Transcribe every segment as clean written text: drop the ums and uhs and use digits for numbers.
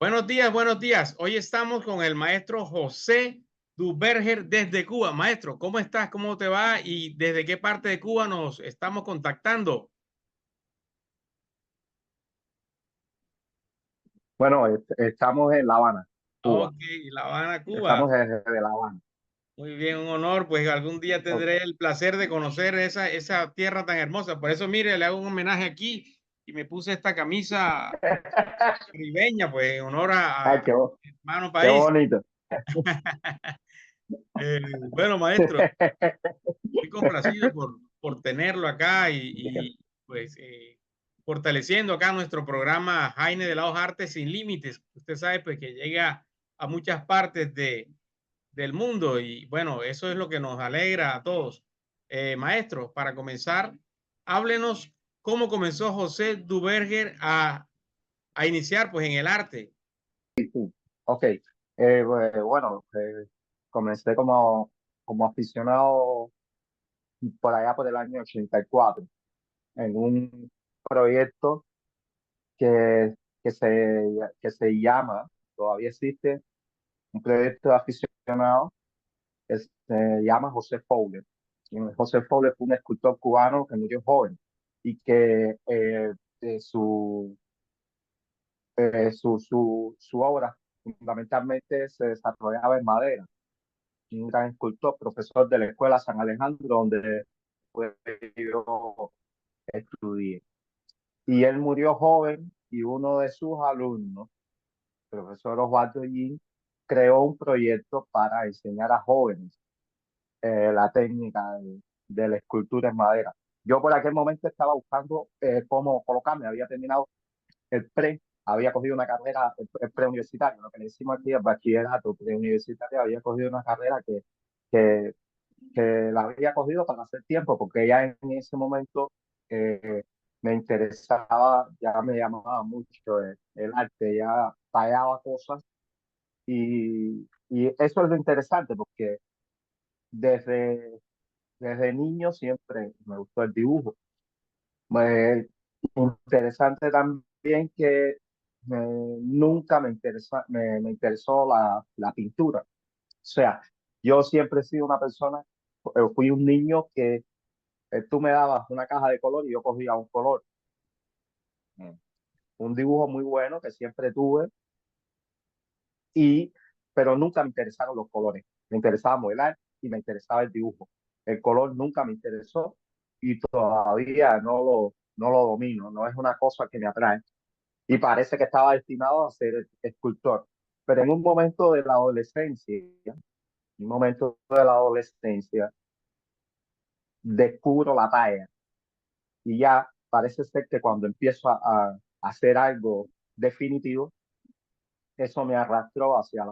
Buenos días, buenos días. Hoy estamos con el maestro José Duberger desde Cuba. Maestro, ¿cómo estás? ¿Cómo te va? ¿Y desde qué parte de Cuba nos estamos contactando? Bueno, estamos en La Habana, Cuba. Ok, La Habana, Cuba. Estamos desde La Habana. Muy bien, un honor. Pues algún día Ok. tendré el placer de conocer esa tierra tan hermosa. Por eso, mire, le hago un homenaje aquí y me puse esta camisa caribeña, pues en honor Ay, a mi hermano qué país. bonito. Eh, bueno, maestro. Muy complacido por tenerlo acá pues fortaleciendo acá nuestro programa Jaime de la Hoja Artes Sin Límites. Usted sabe pues que llega a muchas partes del mundo y bueno, eso es lo que nos alegra a todos. Maestro, para comenzar, háblenos cómo comenzó José Duberger a iniciar pues en el arte. Ok, bueno, comencé como aficionado por allá por el año 84 en un proyecto que, que se llama, todavía existe, un proyecto de aficionado que se llama José Fowler. Y José Fowler fue un escultor cubano que murió joven y que de su obra fundamentalmente se desarrollaba en madera. Un gran escultor, profesor de la Escuela San Alejandro, donde pues, yo estudié. Y él murió joven y uno de sus alumnos, el profesor Osvaldo Yin, creó un proyecto para enseñar a jóvenes la técnica de la escultura en madera. Yo por aquel momento estaba buscando cómo colocarme, había terminado el pre, había cogido una carrera, el preuniversitario, lo que le decimos aquí el bachillerato preuniversitario, había cogido una carrera que, que la había cogido para hacer tiempo, porque ya en ese momento me interesaba, ya me llamaba mucho el arte, ya tallaba cosas y eso es lo interesante, porque desde, desde niño siempre me gustó el dibujo. Interesante también que nunca me interesó la pintura. O sea, yo siempre he sido una persona, fui un niño que tú me dabas una caja de color y yo cogía un color. Mm. Un dibujo muy bueno que siempre tuve, y, pero nunca me interesaron los colores. Me interesaba modelar y me interesaba el dibujo. El color nunca me interesó y todavía no lo domino, no es una cosa que me atrae. Y parece que estaba destinado a ser escultor. Pero en un momento de la adolescencia, descubro la talla y ya parece ser que cuando empiezo a hacer algo definitivo, eso me arrastró hacia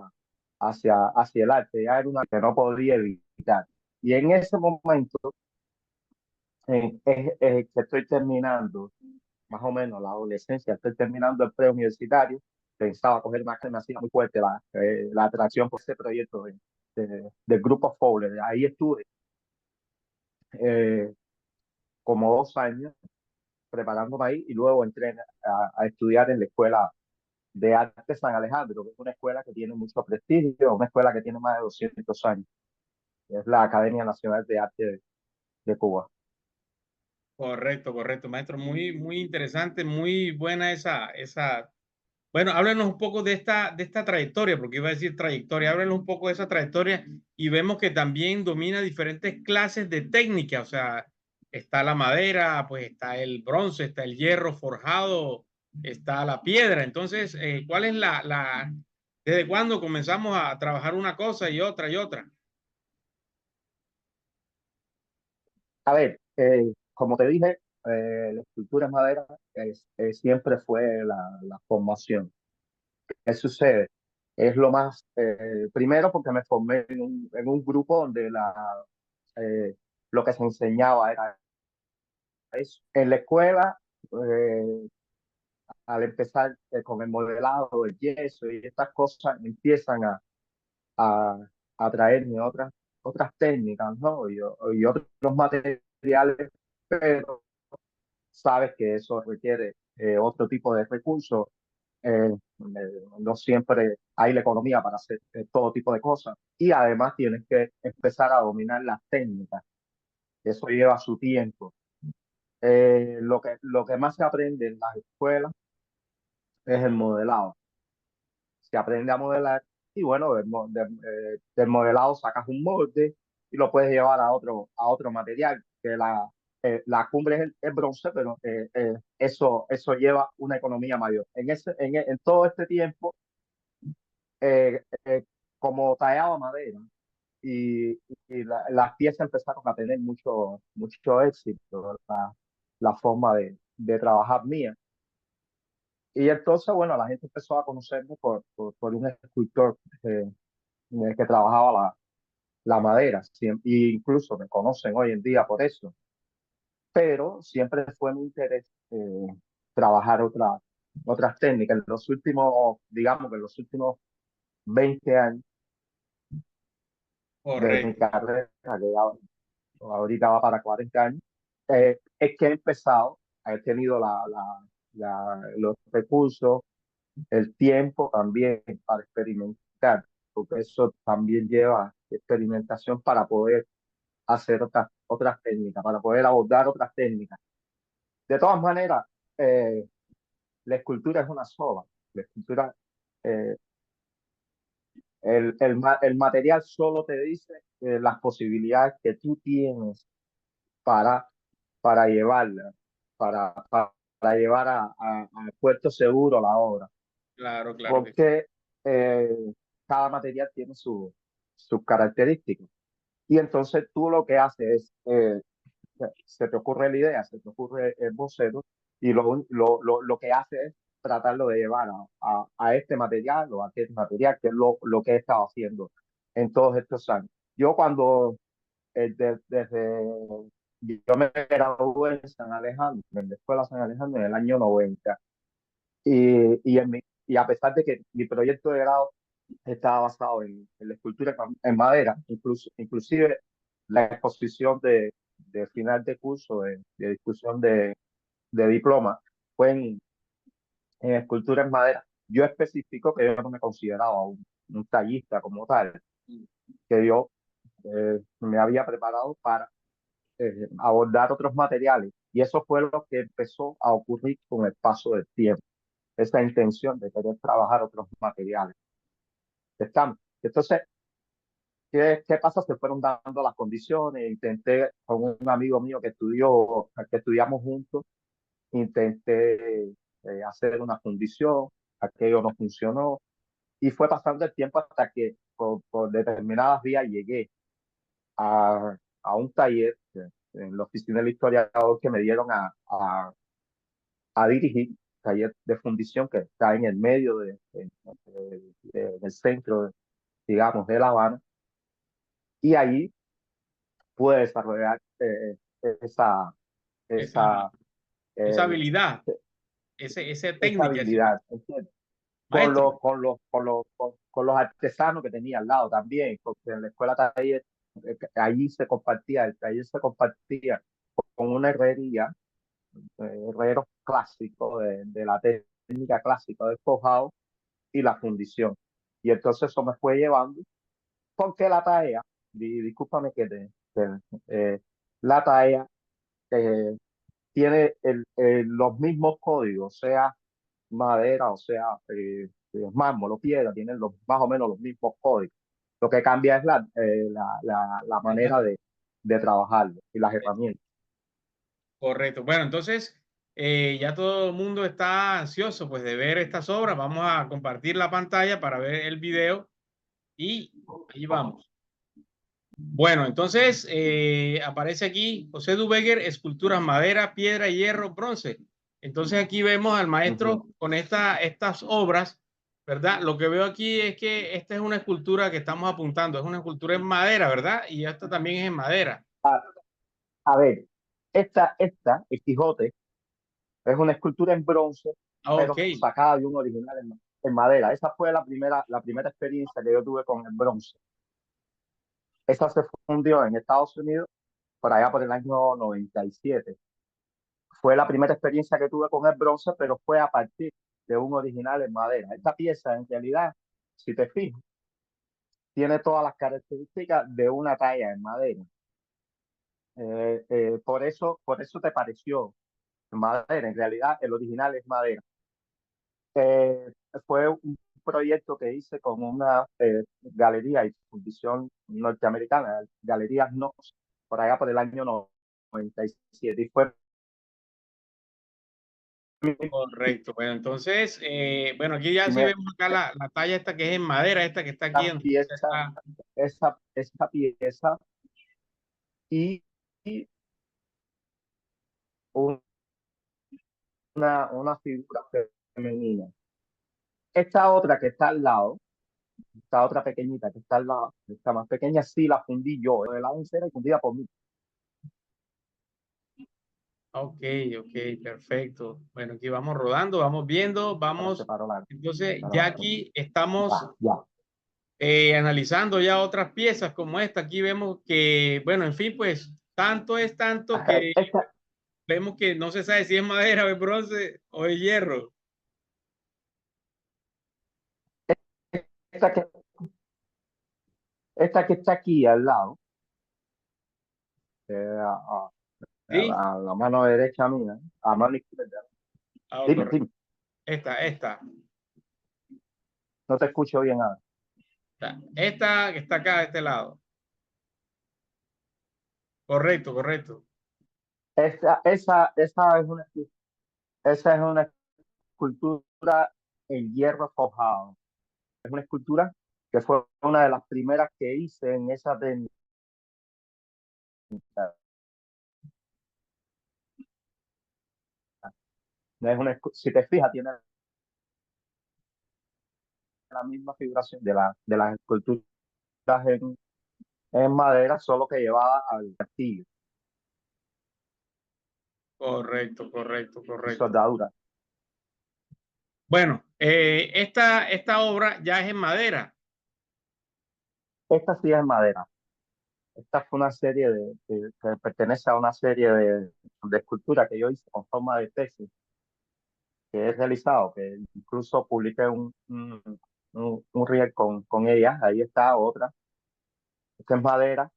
el arte. Ya era una que no podía evitar. Y en ese momento es que estoy terminando más o menos la adolescencia, estoy terminando el preuniversitario, pensaba coger más que me hacía muy fuerte la atracción por ese proyecto del grupo Fowler. Ahí estuve eh, como 2 años preparándome ahí y luego entré a estudiar en la Escuela de Arte San Alejandro, que es una escuela que tiene mucho prestigio, una escuela que tiene más de 200 años. Es la Academia Nacional de Arte de Cuba. Correcto, correcto, maestro. Muy, muy interesante, muy buena esa. Bueno, háblenos un poco de esta trayectoria, porque iba a decir trayectoria, háblenos un poco de esa trayectoria y vemos que también domina diferentes clases de técnica, o sea, está la madera, pues está el bronce, está el hierro forjado, está la piedra. Entonces, ¿cuál es desde cuándo comenzamos a trabajar una cosa y otra y otra? A ver, como te dije, la escultura en madera siempre fue la formación. ¿Qué sucede? Es lo más, primero porque me formé en un grupo donde eh, lo que se enseñaba era eso. En la escuela, eh, al empezar con el modelado, el yeso y estas cosas, empiezan a, a traerme otras técnicas, ¿no? Y otros materiales, pero sabes que eso requiere otro tipo de recursos no siempre hay la economía para hacer todo tipo de cosas. Y además tienes que empezar a dominar las técnicas. Eso lleva su tiempo. Lo que más se aprende en las escuelas es el modelado. Se aprende a modelar y bueno, del modelado sacas un molde y lo puedes llevar a otro material, que la cumbre es el bronce, pero eso lleva una economía mayor. En todo este tiempo, eh, eh, como tallaba madera y, las piezas empezaron a tener mucho éxito, la forma de trabajar mía. Y entonces, bueno, la gente empezó a conocerme por un escultor que trabajaba la madera. Y incluso me conocen hoy en día por eso. Pero siempre fue mi interés trabajar otras técnicas. En los últimos, digamos que en los últimos 20 años de mi Correcto. carrera, que ahorita va para 40 años, es que he empezado, he tenido los recursos, el tiempo también para experimentar, porque eso también lleva experimentación para poder hacer otras técnicas, para poder abordar otras técnicas. De todas maneras, eh, la escultura es una sola. La escultura, eh, el material solo te dice las posibilidades que tú tienes para, para llevarla, para llevar a puerto seguro la obra. Claro, claro que sí. Porque eh, cada material tiene sus características. Y entonces tú lo que haces es, se te ocurre la idea, se te ocurre el boceto, y lo que haces es tratarlo de llevar a este material o a aquel material, que es lo que he estado haciendo en todos estos años. Yo cuando, desde, yo me gradué en San Alejandro, en la Escuela San Alejandro en el año 90, y a pesar de que mi proyecto de grado estaba basado en la escultura en madera, inclusive la exposición de final de curso, de discusión de diploma, fue en escultura en madera. Yo especifico que yo no me consideraba un tallista como tal, que yo me había preparado para abordar otros materiales. Y eso fue lo que empezó a ocurrir con el paso del tiempo, esa intención de querer trabajar otros materiales. Estamos. Entonces, ¿qué pasa? Se fueron dando las condiciones. Intenté con un amigo mío que estudiamos juntos, intenté hacer una fundición, aquello no funcionó, y fue pasando el tiempo hasta que por determinadas vías llegué a un taller en la oficina del historiador que me dieron a dirigir, taller de fundición que está en el medio del centro, digamos, de La Habana, y ahí pude desarrollar esa, Esa, esa, esa eh, habilidad, esa esa técnica, ese habilidad, ¿entiendes? maestro. Con los artesanos que tenía al lado también, porque en la escuela taller, allí se compartía, el taller se compartía con una herrería, herreros clásicos de la técnica clásica del forjado y la fundición. Y entonces eso me fue llevando, porque la talla, discúlpame eh, la talla eh, tiene los mismos códigos, sea madera o sea mármol o piedra, tienen más o menos los mismos códigos. Lo que cambia es la manera de trabajarlo y las herramientas. Correcto. Bueno, entonces ya todo el mundo está ansioso pues de ver estas obras. Vamos a compartir la pantalla para ver el video y ahí vamos. Bueno, entonces aparece aquí José Dubeguer, esculturas madera, piedra, hierro, bronce. Entonces aquí vemos al maestro Ujú. con estas obras, ¿verdad? Lo que veo aquí es que esta es una escultura que estamos apuntando, es una escultura en madera, ¿verdad? Y esta también es en madera. A, a ver, el Quijote, es una escultura en bronce, Ok, pero sacada de un original en madera. Esa fue la primera experiencia que yo tuve con el bronce. Esa se fundió en Estados Unidos por allá por el año 97. Fue la primera experiencia que tuve con el bronce, pero fue a partir de un original en madera. Esta pieza, en realidad, si te fijas, tiene todas las características de una talla en madera. Por eso te pareció madera. En realidad, el original es madera. Eh, Fue un proyecto que hice con una galería y fundición norteamericana, Galerías Knox, por allá por el año 97. Y fue mi Correcto. Bueno, entonces, bueno, aquí ya sí vemos acá la talla esta que es en madera, esta que está aquí. pieza, esa pieza y una figura femenina. Esta otra que está al lado, esta otra pequeñita que está al lado, esta más pequeña, sí la fundí yo, de lado en cera y fundida por mí. Ok, ok, perfecto. Bueno, aquí vamos rodando, vamos viendo, vamos. Entonces, ya aquí estamos Ya. analizando ya otras piezas como esta. Aquí vemos que, bueno, en fin, pues tanto es tanto que vemos que no se sabe si es madera o es bronce o es hierro. Esta que, esta que está aquí al lado, ¿Sí? a la mano derecha mía, a mano izquierda. Ah, Dime, correcto. dime, Esta. no te escucho bien ahora. Esta que está acá de este lado. Correcto, correcto. Esa es una escultura en hierro forjado. Es una escultura que fue una de las primeras que hice en esa técnica. No es si te fijas, tiene la misma figuración de las esculturas en madera, solo que llevada al castillo Correcto, y correcto. soldadura. Bueno, esta obra ya es en madera. Esta sí es madera. Esta fue una serie que pertenece a una serie de esculturas que yo hice con forma de tesis que he realizado, que incluso publiqué un reel con ella. Ahí está otra. Esta es madera.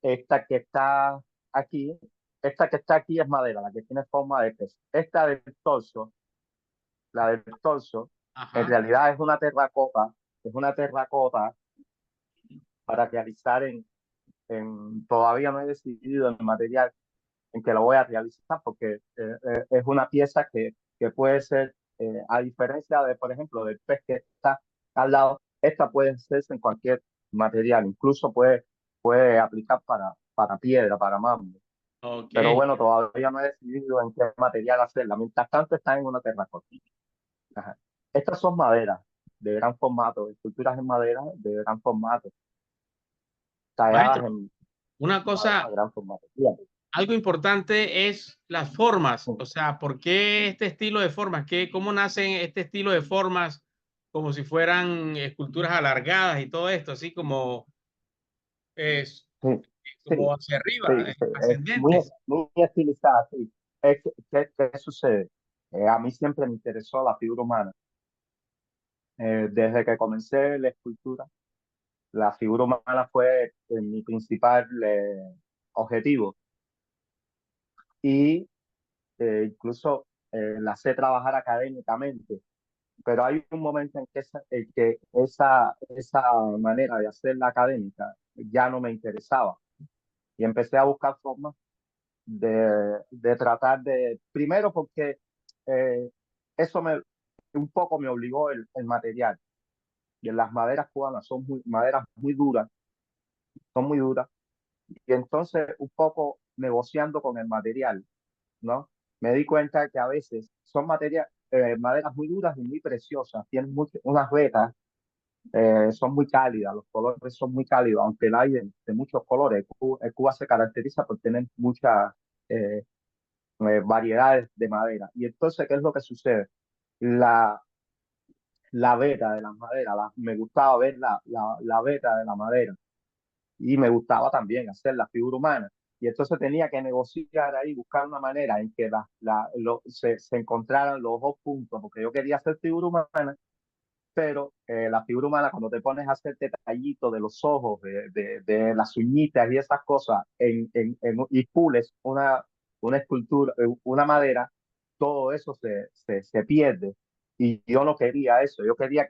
Esta que está aquí, esta que está aquí es madera, la que tiene forma de pez. Esta del torso, la del torso, en Ajá. realidad es una terracota para realizar todavía no he decidido el material en que lo voy a realizar, porque es una pieza que puede ser, a diferencia de, por ejemplo, del pez que está al lado, esta puede hacerse en cualquier material, incluso puede aplicar para piedra, para mármol. Ok. Pero bueno, todavía no he decidido en qué material hacerla. Mientras tanto, está en una terracota. Ajá. Estas son maderas de gran formato, esculturas en madera de gran formato, talladas Maestro, en una madera cosa, de gran formato. Fíjate. algo importante es las formas. O sea, ¿por qué este estilo de formas? ¿Cómo nacen este estilo de formas como si fueran esculturas alargadas y todo esto, así como, es, Sí, sí, como hacia arriba, sí, sí, es ascendentes? muy estilizada, sí. ¿Qué sucede? A mí siempre me interesó la figura humana. Desde que comencé la escultura, la figura humana fue mi principal objetivo. Y incluso la sé trabajar académicamente, pero hay un momento en que esa manera de hacerla académica ya no me interesaba y empecé a buscar formas de tratar primero porque eh, eso un poco me obligó el material. Y las maderas cubanas maderas son muy duras, y entonces un poco negociando con el material, ¿no? Me di cuenta que a veces son maderas muy duras y muy preciosas, tienen unas vetas, son muy cálidas, los colores son muy cálidos, aunque el hay de muchos colores. Cuba se caracteriza por tener muchas eh, variedades de madera. Y entonces, ¿qué es lo que sucede? La, la veta de las maderas, me gustaba ver la veta de la madera y me gustaba también hacer la figura humana. Y entonces tenía que negociar ahí, buscar una manera en que se encontraran los dos puntos, porque yo quería hacer figura humana, pero la figura humana, cuando te pones a hacer detallitos de los ojos, de las uñitas y esas cosas, y pules una escultura, una madera, todo eso se pierde. Y yo no quería eso, yo quería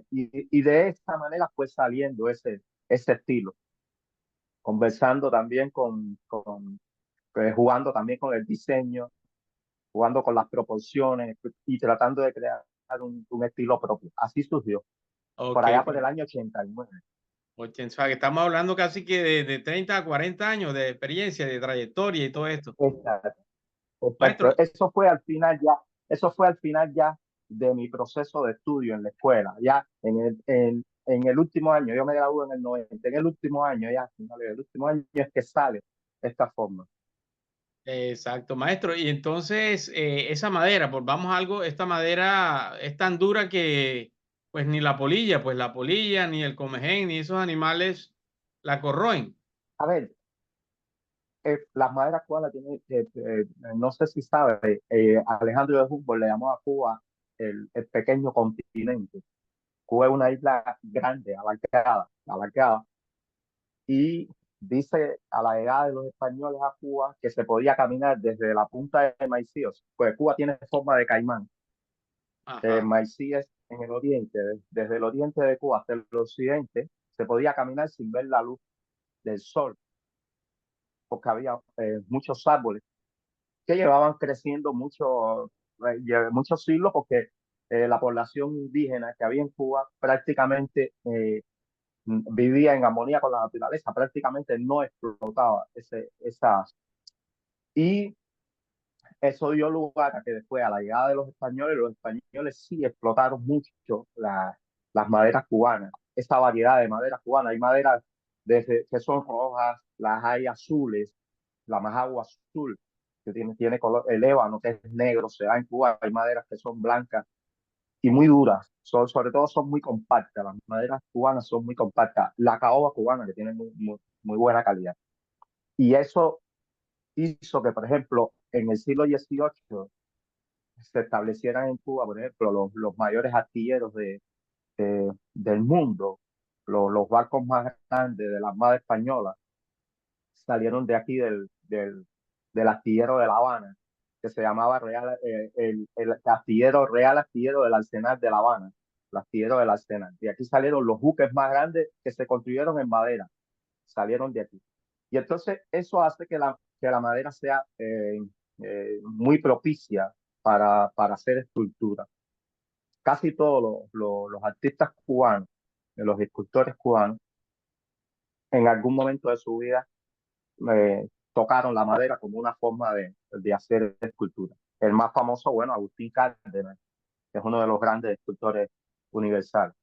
y de esta manera fue saliendo ese estilo, conversando también jugando también con el diseño, jugando con las proporciones y tratando de crear un estilo propio. Así surgió por Ok, allá por el año 89. o sea, que estamos hablando casi que de 30 a 40 años de experiencia, de trayectoria y todo esto. Exacto, Maestro, exacto. Eso fue al final ya de mi proceso de estudio en la escuela. Ya en el último año, yo me gradué en el 90, en el último año, ya, finales del último año es que sale esta forma. exacto, maestro. Y entonces, esa madera, pues vamos a algo, esta madera es tan dura que, pues ni la polilla, ni el comején, ni esos animales la corroen. A ver, las maderas cubanas tienen, no sé si sabe, Alejandro de Humboldt le llamó a Cuba el pequeño continente. Cuba es una isla grande, alargada, y dice a la llegada de los españoles a Cuba que se podía caminar desde la punta de Maicíos, pues Cuba tiene forma de caimán. Ajá. Maicí es en el oriente, desde el oriente de Cuba hasta el occidente, se podía caminar sin ver la luz del sol, porque había muchos árboles que llevaban creciendo muchos siglos, porque la población indígena que había en Cuba prácticamente vivía en armonía con la naturaleza, prácticamente no explotaba esas. Y eso dio lugar a que después, a la llegada de los españoles sí explotaron mucho las maderas cubanas, esa variedad de maderas cubanas. Hay maderas que son rojas, las hay azules, la majagua azul, que tiene color, el ébano, que es negro, se da en Cuba. Hay maderas que son blancas y muy duras. Sobre todo son muy compactas. Las maderas cubanas son muy compactas. La caoba cubana, que tiene muy buena calidad. Y eso hizo que, por ejemplo, en el siglo XVIII se establecieran en Cuba, por ejemplo, los mayores astilleros del mundo, los barcos más grandes de la Armada Española, salieron de aquí del astillero de La Habana, que se llamaba el astillero Real Astillero del Arsenal de La Habana, el astillero del Arsenal. De aquí salieron los buques más grandes que se construyeron en madera, salieron de aquí. Y entonces eso hace que la madera sea muy propicia para hacer escultura. Casi todos los artistas cubanos, los escultores cubanos, en algún momento de su vida tocaron la madera como una forma de hacer escultura. El más famoso, bueno, Agustín Cárdenas, que es uno de los grandes escultores universales.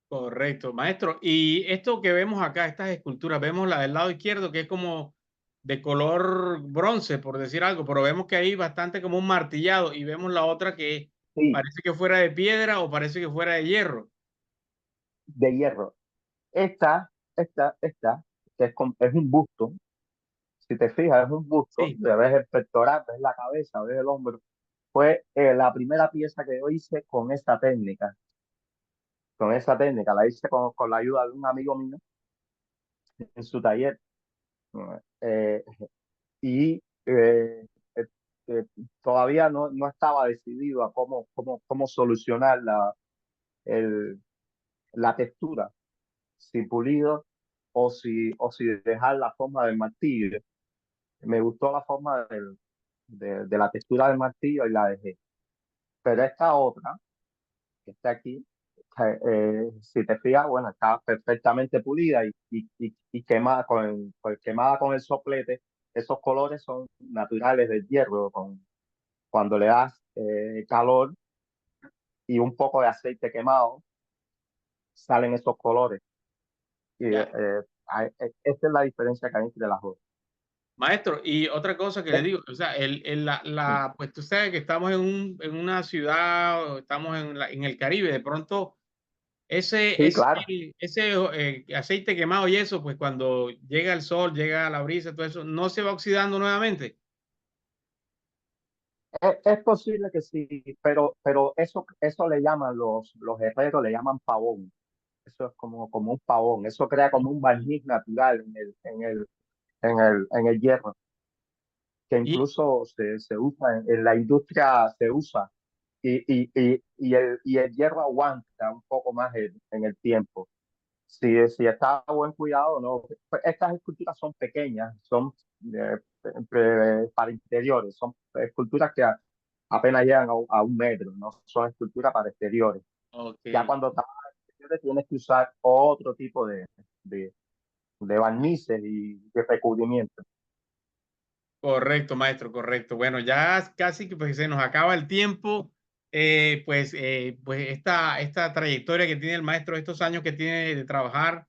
Correcto, maestro. Y esto que vemos acá, estas esculturas, vemos la del lado izquierdo que es como de color bronce, por decir algo, pero vemos que hay bastante como un martillado y vemos la otra que Sí, parece que fuera de piedra o parece que fuera de hierro. de hierro. Esta, es un busto. Si te fijas, es un busto. Sí. Ves el pectoral, ves la cabeza, ves el hombro. Fue la primera pieza que yo hice con esta técnica. Con esa técnica la hice con la ayuda de un amigo mío en su taller. Eh, y eh, eh, todavía no estaba decidido a cómo solucionar el, la textura, si pulido o si dejar la forma del martillo. Me gustó la forma de la textura del martillo y la dejé. Pero esta otra, que está aquí, si te fijas, bueno, está perfectamente pulida y quemada quemada con el soplete. Esos colores son naturales del hierro. Cuando le das calor y un poco de aceite quemado, salen esos colores. Y Ya. esta es la diferencia que hay entre las dos. Maestro, y otra cosa que le Eh, digo, o sea, pues tú sabes que estamos en una ciudad, o estamos en el Caribe, de pronto Ese, Sí, ese, claro. ese aceite quemado y eso, pues cuando llega el sol, llega la brisa, todo eso, no se va oxidando nuevamente. Es posible que sí, pero eso le llaman los herreros, le llaman pavón. Eso es como un pavón. Eso crea como un Ok. barniz natural en el hierro, que Y incluso se usa en la industria, se usa. Y el hierro aguanta un poco más en el tiempo. Si está a buen cuidado, no. Pues estas esculturas son pequeñas, son para interiores, son esculturas que apenas llegan a 1 metro, no son esculturas para exteriores. Ya ok. cuando trabajas en exteriores tienes que usar otro tipo de, de barnices y de recubrimiento. Correcto, maestro, correcto. Bueno, ya casi que pues, se nos acaba el tiempo. Pues esta trayectoria que tiene el maestro, estos años que tiene de trabajar,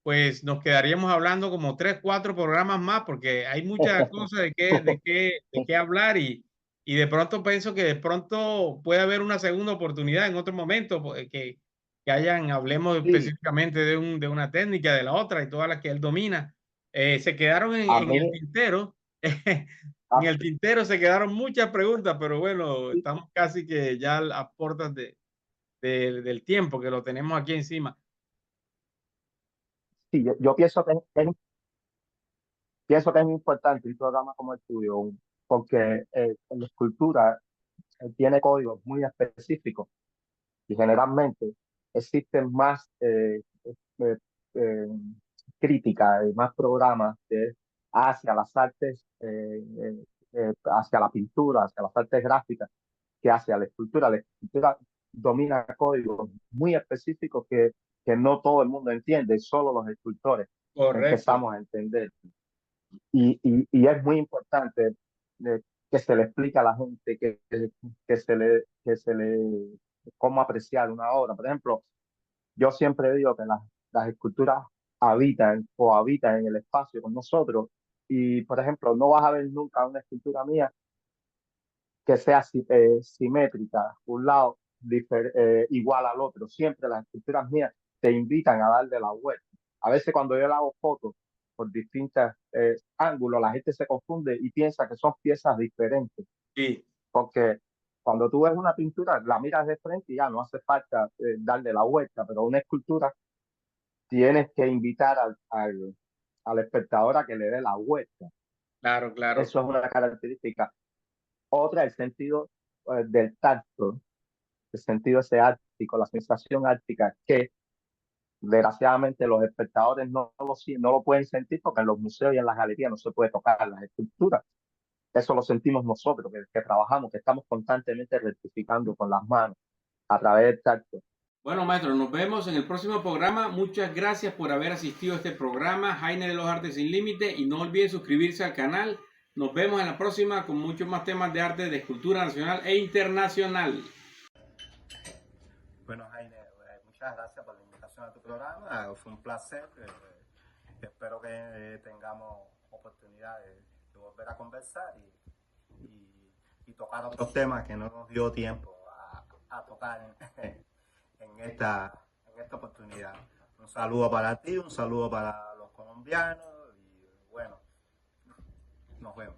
pues nos quedaríamos hablando como 3, 4 programas más, porque hay muchas cosas de qué hablar y de pronto pienso que de pronto puede haber una segunda oportunidad en otro momento, pues, hablemos Sí, específicamente de una técnica, de la otra y todas las que él domina. Se quedaron a en el mí, tintero, en ah, el tintero se quedaron muchas preguntas, pero bueno, sí, estamos casi que ya a puertas del tiempo que lo tenemos aquí encima. sí, yo pienso que es importante un programa como el tuyo, porque la escultura tiene códigos muy específicos y generalmente existen más eh, eh, críticas y más programas hacia las artes, hacia la pintura, hacia las artes gráficas, que hacia la escultura. La escultura domina códigos muy específicos que no todo el mundo entiende, solo los escultores Correcto. empezamos a entender. Y es muy importante que se le explique a la gente que se le cómo apreciar una obra. Por ejemplo, yo siempre digo que las esculturas cohabitan en el espacio con nosotros. Y, por ejemplo, no vas a ver nunca una escultura mía que sea simétrica, un lado igual al otro. Siempre las esculturas mías te invitan a darle la vuelta. A veces cuando yo le hago fotos por distintos ángulos, la gente se confunde y piensa que son piezas diferentes, Sí. porque cuando tú ves una pintura, la miras de frente y ya no hace falta darle la vuelta, pero una escultura tienes que invitar al espectador a que le dé la vuelta. Claro, claro. Eso es una característica. Otra, el sentido del tacto, el sentido ese áptico, la sensación áptica, que desgraciadamente los espectadores no lo pueden sentir porque en los museos y en las galerías no se puede tocar las esculturas. Eso lo sentimos nosotros, que trabajamos, que estamos constantemente rectificando con las manos a través del tacto. Bueno, maestro, nos vemos en el próximo programa. Muchas gracias por haber asistido a este programa, Jaime de los Artes Sin Límite, y no olviden suscribirse al canal. Nos vemos en la próxima con muchos más temas de arte, de escultura nacional e internacional. Bueno, Jaime, muchas gracias por la invitación a tu programa. Fue un placer. Espero que tengamos oportunidad de volver a conversar y tocar otros temas que no nos dio tiempo a tocar en esta oportunidad. Un saludo para ti, un saludo para los colombianos y bueno, nos vemos.